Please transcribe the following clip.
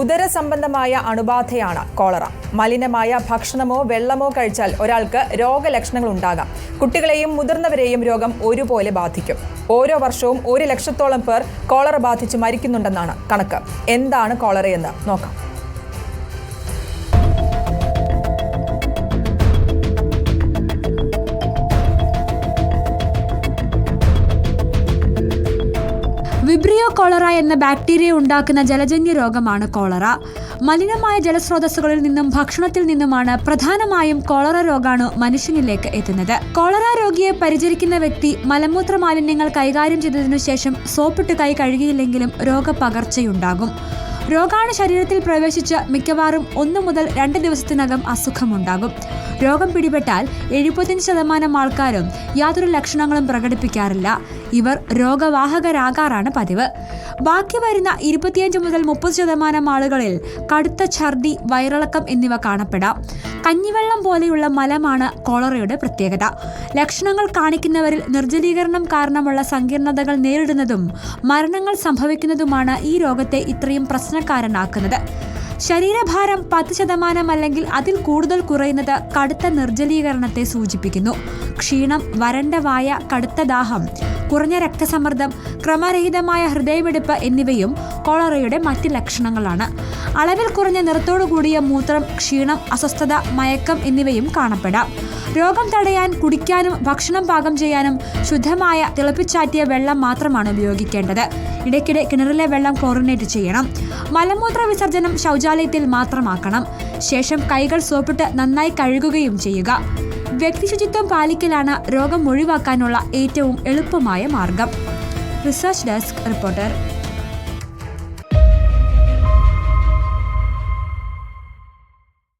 ഉദരസംബന്ധമായ അണുബാധയാണ് cholera. മലിനമായ ഭക്ഷണമോ വെള്ളമോ കഴിച്ചാൽ ഒരാൾക്ക് രോഗലക്ഷണങ്ങൾ ഉണ്ടാകാം. കുട്ടികളെയും മുതിർന്നവരെയും രോഗം ഒരുപോലെ ബാധിക്കും. ഓരോ വർഷവും 1 ലക്ഷത്തോളം പേർ കോളറ ബാധിച്ച് മരിക്കുന്നുണ്ടെന്നാണ് കണക്ക്. എന്താണ് കോളറയെന്ന് നോക്കാം. വിബ്രിയോ കോളറ എന്ന ബാക്ടീരിയ ഉണ്ടാക്കുന്ന ജലജന്യ രോഗമാണ് കോളറ. മലിനമായ ജലസ്രോതസ്സുകളിൽ നിന്നും ഭക്ഷണത്തിൽ നിന്നുമാണ് പ്രധാനമായും കോളറ രോഗാണു മനുഷ്യനിലേക്ക് എത്തുന്നത്. കോളറ രോഗിയെ പരിചരിക്കുന്ന വ്യക്തി മലമൂത്ര മാലിന്യങ്ങൾ കൈകാര്യം ചെയ്തതിനു ശേഷം സോപ്പിട്ട് കൈ കഴുകിയില്ലെങ്കിലും രോഗപകർച്ചയുണ്ടാകും. രോഗാണു ശരീരത്തിൽ പ്രവേശിച്ച് മിക്കവാറും 1 മുതൽ 2 ദിവസത്തിനകം അസുഖമുണ്ടാകും. രോഗം പിടിപെട്ടാൽ 75% ആൾക്കാരും യാതൊരു ലക്ഷണങ്ങളും പ്രകടിപ്പിക്കാറില്ല. ഇവർ രോഗവാഹകരാകാറാണ് പതിവ്. ബാക്കി വരുന്ന 25 മുതൽ 30% ആളുകളിൽ കടുത്ത ഛർദി, വയറിളക്കം എന്നിവ കാണപ്പെടാം. കഞ്ഞിവെള്ളം പോലെയുള്ള മലമാണ് കോളറയുടെ പ്രത്യേകത. ലക്ഷണങ്ങൾ കാണിക്കുന്നവരിൽ നിർജ്ജലീകരണം കാരണമുള്ള സങ്കീർണതകൾ നേരിടുന്നതും മരണങ്ങൾ സംഭവിക്കുന്നതുമാണ് ഈ രോഗത്തെ ഇത്രയും പ്രശ്നക്കാരനാക്കുന്നത്. ശരീരഭാരം 10% അല്ലെങ്കിൽ അതിൽ കൂടുതൽ കുറയുന്നത് കടുത്ത നിർജ്ജലീകരണത്തെ സൂചിപ്പിക്കുന്നു. ക്ഷീണം, വരണ്ട വായ, കടുത്ത ദാഹം, കുറഞ്ഞ രക്തസമ്മർദ്ദം, ക്രമരഹിതമായ ഹൃദയമിടിപ്പ് എന്നിവയും കോളറയുടെ മറ്റ് ലക്ഷണങ്ങളാണ്. അളവിൽ കുറഞ്ഞ നിറത്തോടു കൂടിയ മൂത്രം, ക്ഷീണം, അസ്വസ്ഥത, മയക്കം എന്നിവയും കാണപ്പെടാം. രോഗം തടയാൻ കുടിക്കാനും ഭക്ഷണം പാകം ചെയ്യാനും ശുദ്ധമായ തിളപ്പിച്ചാറ്റിയ വെള്ളം മാത്രമാണ് ഉപയോഗിക്കേണ്ടത്. ഇടയ്ക്കിടെ കിണറിലെ വെള്ളം ക്ലോറിനേറ്റ് ചെയ്യണം. മലമൂത്ര വിസർജനം ശൗചാലയത്തിൽ മാത്രമാക്കണം. ശേഷം കൈകൾ സോപ്പിട്ട് നന്നായി കഴുകുകയും ചെയ്യുക. വ്യക്തിശുചിത്വം പാലിക്കലാണ് രോഗം ഒഴിവാക്കാനുള്ള ഏറ്റവും എളുപ്പമായ മാർഗം. Research desk reporter.